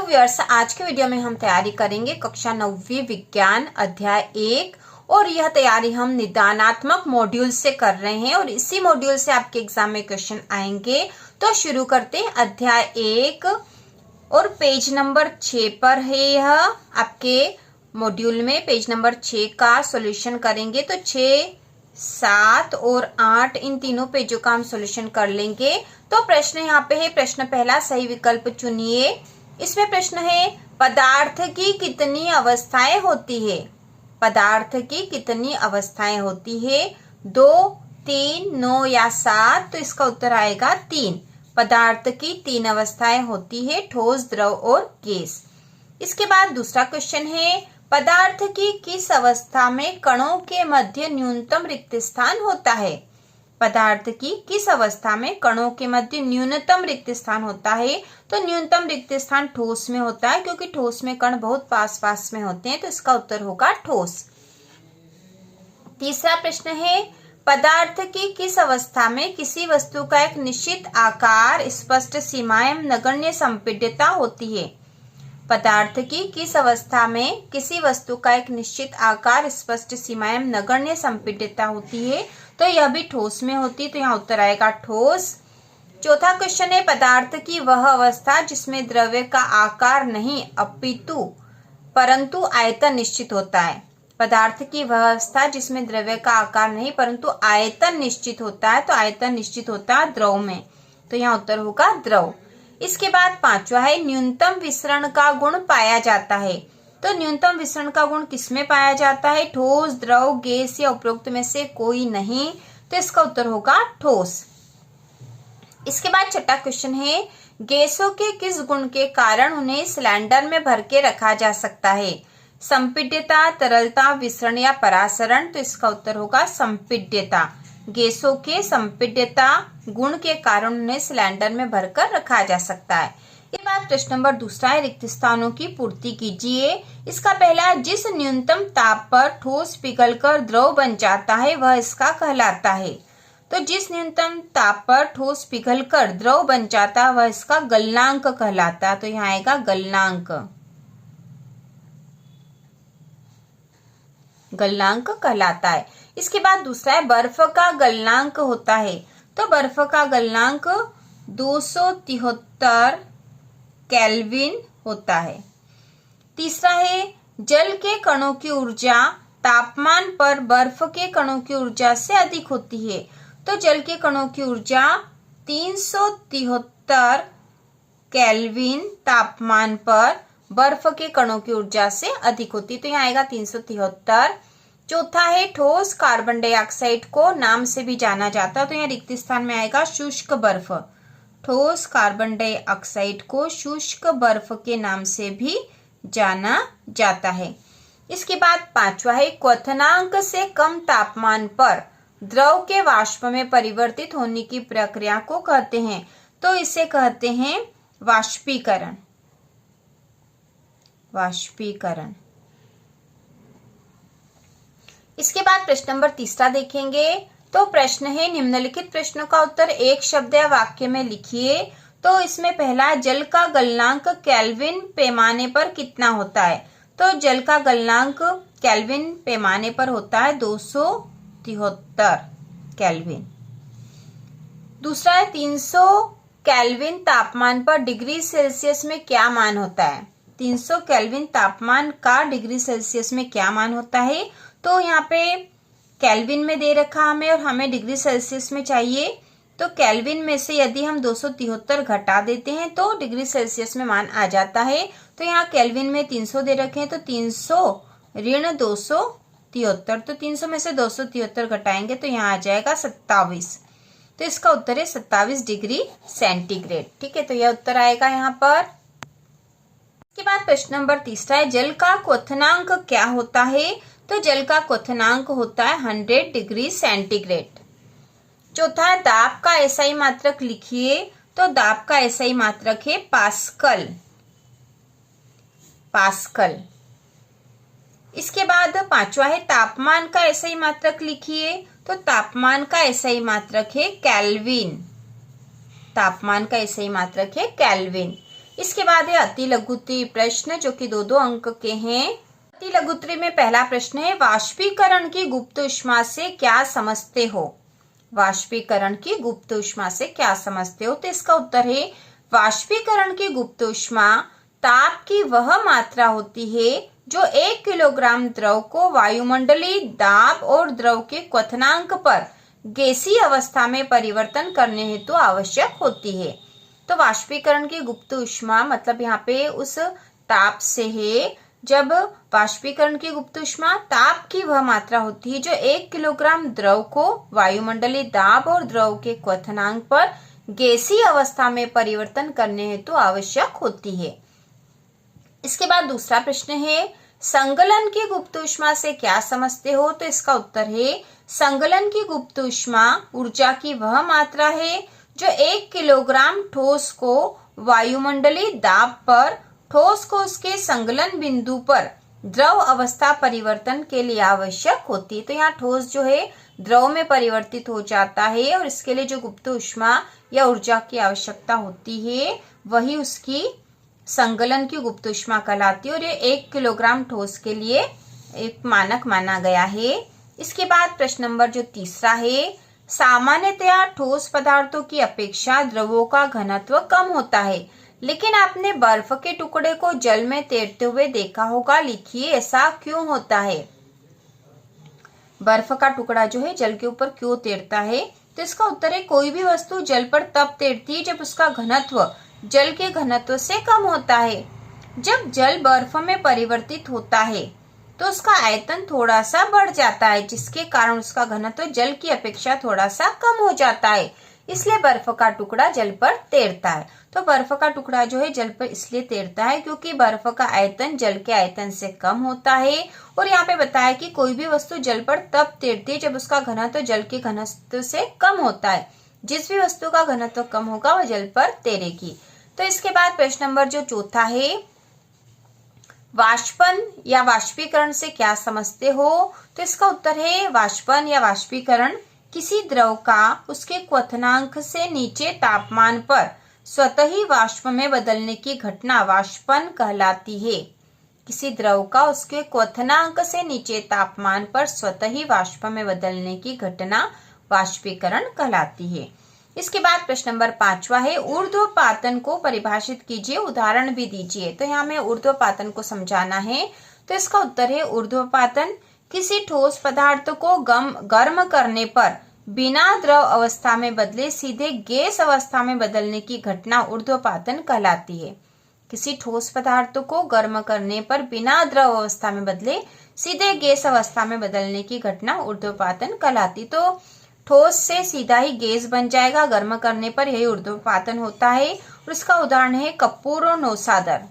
Viewers, आज के video में हम तैयारी करेंगे कक्षा 9वीं विज्ञान अध्याय 1 और यह तैयारी हम निदानात्मक मॉड्यूल से कर रहे हैं और इसी मॉड्यूल से आपके एग्जाम में क्वेश्चन आएंगे। तो शुरू करते हैं। अध्याय 1 और पेज नंबर 6 पर है। यह आपके मॉड्यूल में पेज नंबर 6 का सॉल्यूशन करेंगे। तो 6, 7 और 8 इन तीनों पेजों का हम सॉल्यूशन कर लेंगे। तो प्रश्न यहाँ पे है। प्रश्न पहला, सही विकल्प चुनिए। इसमें प्रश्न है, पदार्थ की कितनी अवस्थाएं होती है? पदार्थ की कितनी अवस्थाएं होती है? 2, 3, 9 या 7? तो इसका उत्तर आएगा 3। पदार्थ की 3 अवस्थाएं होती है, ठोस, द्रव और गैस। इसके बाद दूसरा क्वेश्चन है, पदार्थ की किस अवस्था में कणों के मध्य न्यूनतम रिक्त स्थान होता है? पदार्थ की किस अवस्था में कणों के मध्य न्यूनतम रिक्त स्थान होता है? तो न्यूनतम रिक्त स्थान ठोस में होता है, क्योंकि ठोस में कण बहुत पास पास में होते हैं। तो इसका उत्तर होगा ठोस। तीसरा प्रश्न है, पदार्थ की किस अवस्था में किसी वस्तु का एक निश्चित आकार, स्पष्ट सीमाएं, नगण्य संपीड्यता होती है? पदार्थ की किस अवस्था में किसी वस्तु का एक निश्चित आकार, स्पष्ट सीमाएं, नगण्य संपीड्यता होती है? तो यह भी ठोस में होती है। तो यहाँ उत्तर आएगा ठोस। चौथा क्वेश्चन है, पदार्थ की वह अवस्था जिसमें द्रव्य का आकार नहीं अपितु परंतु आयतन निश्चित होता है। पदार्थ की वह अवस्था जिसमें द्रव्य का आकार नहीं परंतु आयतन निश्चित होता है। तो आयतन निश्चित होता है द्रव में। तो यहाँ उत्तर होगा द्रव। इसके बाद पांचवा है, न्यूनतम विसरण का गुण पाया जाता है। तो न्यूनतम विसरण का गुण किसमें पाया जाता है? ठोस, द्रव, गैस या उपरोक्त में से कोई नहीं। तो इसका उत्तर होगा ठोस। इसके बाद छठा क्वेश्चन है, गैसों के किस गुण के कारण उन्हें सिलेंडर में भर के रखा जा सकता है? संपीड्यता, तरलता, विसरण या परासरण? तो इसका उत्तर होगा संपीड्यता। गैसों के संपीड्यता गुण के कारण उन्हें सिलेंडर में भरकर रखा जा सकता है। इसके बाद प्रश्न नंबर दूसरा है, रिक्त स्थानों की पूर्ति कीजिए। इसका पहला, जिस न्यूनतम ताप पर ठोस पिघलकर द्रव बन जाता है वह इसका कहलाता है। तो जिस न्यूनतम ताप पर ठोस पिघलकर द्रव बन जाता है वह इसका गलनांक कहलाता है। तो यहाँ आएगा गलनांक। गलनांक कहलाता है। इसके बाद दूसरा है, बर्फ का गलनांक होता है। तो बर्फ का गलनांक 273 केल्विन होता है। तीसरा है, जल के कणों की ऊर्जा तापमान पर बर्फ के कणों की ऊर्जा से अधिक होती है। तो जल के कणों की ऊर्जा 373 केल्विन तापमान पर बर्फ के कणों की ऊर्जा से अधिक होती है। तो यहाँ आएगा 373। चौथा है, ठोस कार्बन डाइऑक्साइड को नाम से भी जाना जाता है। तो यहाँ रिक्त स्थान में आएगा शुष्क बर्फ। ठोस कार्बन डाइऑक्साइड को शुष्क बर्फ के नाम से भी जाना जाता है। इसके बाद पांचवा है, क्वथनांक से कम तापमान पर द्रव के वाष्प में परिवर्तित होने की प्रक्रिया को कहते हैं। तो इसे कहते हैं वाष्पीकरण। वाष्पीकरण। इसके बाद प्रश्न नंबर तीसरा देखेंगे। तो प्रश्न है, निम्नलिखित प्रश्नों का उत्तर एक शब्द या वाक्य में लिखिए। तो इसमें पहला, जल का गलनांक केल्विन पैमाने पर कितना होता है? तो जल का गलनांक केल्विन पैमाने पर होता है 273 केल्विन। दूसरा है, 300 केल्विन तापमान पर डिग्री सेल्सियस में क्या मान होता है? 300 केल्विन तापमान का डिग्री सेल्सियस में क्या मान होता है? तो यहाँ पे केल्विन में दे रखा हमें और हमें डिग्री सेल्सियस में चाहिए। तो केल्विन में से यदि हम 273 घटा देते हैं तो डिग्री सेल्सियस में मान आ जाता है। तो यहाँ केल्विन में 300 दे रखे हैं। तो 300 ऋण 273। तो 300 में से 273 घटाएंगे तो यहाँ आ जाएगा 27। तो इसका उत्तर है 27 डिग्री सेंटीग्रेड। ठीक है, तो यह उत्तर आएगा यहाँ पर। इसके बाद प्रश्न नंबर तीसरा है, जल का क्वथनांक क्या होता है? तो जल का क्वथनांक होता है 100 डिग्री सेंटीग्रेड। चौथा है, दाब का एसआई मात्रक लिखिए। तो दाब का एसआई मात्रक है पास्कल। पास्कल। इसके बाद पांचवा है, तापमान का एसआई मात्रक लिखिए। तो तापमान का एसआई मात्रक है केल्विन। तापमान का एसआई मात्रक है केल्विन। इसके बाद है अति लघुत्तरी प्रश्न जो कि 2-2 अंक के हैं। अति लघुत्तरी में पहला प्रश्न है, वाष्पीकरण की गुप्त ऊष्मा से क्या समझते हो? वाष्पीकरण की गुप्त ऊष्मा से क्या समझते हो? तो इसका उत्तर है, वाष्पीकरण की गुप्त ऊष्मा ताप की वह मात्रा होती है जो 1 किलोग्राम द्रव को वायुमंडलीय दाब और द्रव के क्वथनांक पर गैसीय अवस्था में परिवर्तन करने हेतु आवश्यक होती है। तो वाष्पीकरण की गुप्त ऊष्मा मतलब यहाँ पे उस ताप से है, जब वाष्पीकरण की गुप्त ऊष्मा ताप की वह मात्रा होती है जो 1 किलोग्राम द्रव को वायुमंडलीय दाब और द्रव के क्वथनांक पर गैसीय अवस्था में परिवर्तन करने हेतु आवश्यक होती है। इसके बाद दूसरा प्रश्न है, संगलन की गुप्त ऊष्मा से क्या समझते हो? तो इसका उत्तर है, संगलन की गुप्त ऊष्मा ऊर्जा की वह मात्रा है जो 1 किलोग्राम ठोस को वायुमंडलीय दाब पर ठोस को उसके संगलन बिंदु पर द्रव अवस्था परिवर्तन के लिए आवश्यक होती है। तो यहाँ ठोस जो है द्रव में परिवर्तित हो जाता है और इसके लिए जो गुप्त ऊष्मा या ऊर्जा की आवश्यकता होती है वही उसकी संगलन की गुप्त ऊष्मा कहलाती है और ये 1 किलोग्राम ठोस के लिए एक मानक माना गया है। इसके बाद प्रश्न नंबर जो तीसरा है, सामान्यतया ठोस पदार्थों की अपेक्षा द्रवों का घनत्व कम होता है, लेकिन आपने बर्फ के टुकड़े को जल में तैरते हुए देखा होगा, लिखिए ऐसा क्यों होता है? बर्फ का टुकड़ा जो है जल के ऊपर क्यों तैरता है? तो इसका उत्तर है, कोई भी वस्तु जल पर तब तैरती है जब उसका घनत्व जल के घनत्व से कम होता है। जब जल बर्फ में परिवर्तित होता है तो उसका आयतन थोड़ा सा बढ़ जाता है, जिसके कारण उसका घनत्व जल की अपेक्षा थोड़ा सा कम हो जाता है, इसलिए बर्फ का टुकड़ा जल पर तैरता है। तो बर्फ का टुकड़ा जो है जल पर इसलिए तैरता है क्योंकि बर्फ का आयतन जल के आयतन से कम होता है। और यहाँ पे बताया कि कोई भी वस्तु जल पर तब तैरती है जब उसका घनत्व जल के घनत्व से कम होता है। जिस भी वस्तु का घनत्व कम होगा वह जल पर तैरेगी। तो इसके बाद प्रश्न नंबर जो चौथा है, वाष्पन या वाष्पीकरण से क्या समझते हो? तो इसका उत्तर है, वाष्पन या वाष्पीकरण किसी द्रव का उसके क्वथनांक से नीचे तापमान पर स्वतः ही वाष्प में बदलने की घटना वाष्पन कहलाती है। किसी द्रव का उसके क्वथनांक से नीचे तापमान पर स्वतः ही वाष्प में बदलने की घटना वाष्पीकरण कहलाती है। इसके बाद प्रश्न नंबर 5वां है, ऊर्ध्वपातन को परिभाषित कीजिए, उदाहरण भी दीजिए। तो यहाँ हमें ऊर्ध्वपातन को समझाना है। तो इसका उत्तर है, ऊर्ध्वपातन किसी ठोस पदार्थ को गर्म करने पर बिना द्रव अवस्था में बदले सीधे गैस अवस्था में बदलने की घटना ऊर्ध्वपातन कहलाती है। किसी ठोस पदार्थ को गर्म करने पर बिना द्रव अवस्था में बदले सीधे गैस अवस्था में बदलने की घटना ऊर्ध्वपातन कहलाती। तो ठोस से सीधा ही गैस बन जाएगा गर्म करने पर, यही ऊर्ध्वपातन होता है। और इसका उदाहरण है कपूर और नौसादर।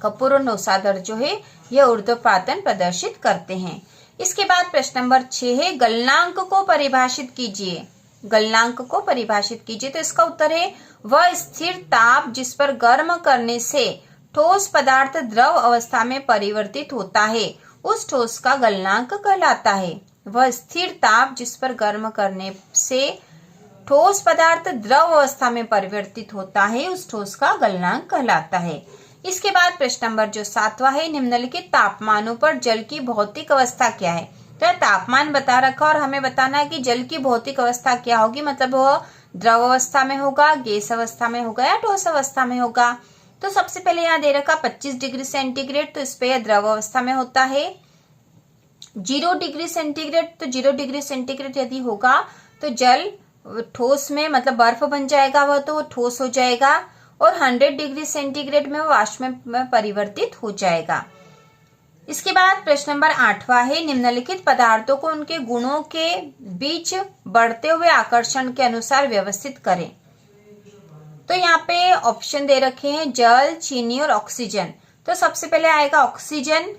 कपूर और नौसादर जो है यह ऊर्ध्वपातन प्रदर्शित करते हैं। इसके बाद प्रश्न नंबर 6 है, गलनांक को परिभाषित कीजिए। गलनांक को परिभाषित कीजिए। तो इसका उत्तर है, वह स्थिर ताप जिस पर गर्म करने से ठोस पदार्थ द्रव अवस्था में परिवर्तित होता है उस ठोस का गलनांक कहलाता है। वह स्थिर ताप जिस पर गर्म करने से ठोस पदार्थ द्रव अवस्था में परिवर्तित होता है उस ठोस का गलनांक कहलाता है। इसके बाद प्रश्न नंबर जो 7वां है, निम्नलिखित तापमानों पर जल की भौतिक अवस्था क्या है? तो तापमान बता रखा और हमें बताना है कि जल की भौतिक अवस्था क्या होगी, मतलब वह द्रव अवस्था में होगा, गैस अवस्था में होगा या ठोस अवस्था में होगा। तो सबसे पहले यहाँ दे रखा 25 डिग्री सेंटीग्रेड, तो इस पे द्रव अवस्था में होता है। 0 डिग्री सेंटीग्रेड, तो 0 डिग्री सेंटीग्रेड यदि होगा तो जल ठोस में मतलब बर्फ बन जाएगा, वह तो वो ठोस हो जाएगा। और 100 डिग्री सेंटीग्रेड में वो वाष्प में परिवर्तित हो जाएगा। इसके बाद प्रश्न नंबर 8वां है, निम्नलिखित पदार्थों को उनके गुणों के बीच बढ़ते हुए आकर्षण के अनुसार व्यवस्थित करें। तो यहाँ पे ऑप्शन दे रखे हैं जल, चीनी और ऑक्सीजन। तो सबसे पहले आएगा ऑक्सीजन,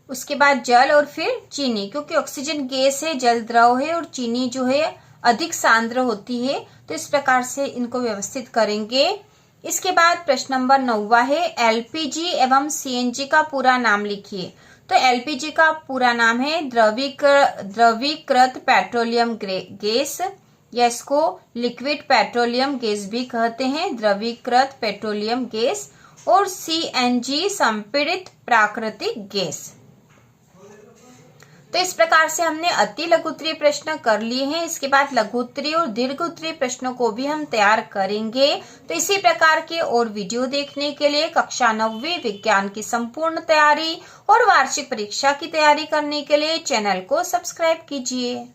उसके बाद जल और फिर चीनी, क्योंकि ऑक्सीजन गैस है, जल द्रव है और चीनी जो है अधिक सांद्र होती है। तो इस प्रकार से इनको व्यवस्थित करेंगे। इसके बाद प्रश्न नंबर 9वां है, एलपीजी एवं सीएनजी का पूरा नाम लिखिए। तो एलपीजी का पूरा नाम है द्रवीकृत पेट्रोलियम गैस, या इसको लिक्विड पेट्रोलियम गैस भी कहते हैं, द्रवीकृत पेट्रोलियम गैस, और CNG संपीड़ित प्राकृतिक गैस। तो इस प्रकार से हमने अति लघु उत्तरीय प्रश्न कर लिए हैं। इसके बाद लघु उत्तरीय और दीर्घ उत्तरीय प्रश्नों को भी हम तैयार करेंगे। तो इसी प्रकार के और वीडियो देखने के लिए कक्षा 9वीं विज्ञान की संपूर्ण तैयारी और वार्षिक परीक्षा की तैयारी करने के लिए चैनल को सब्सक्राइब कीजिए।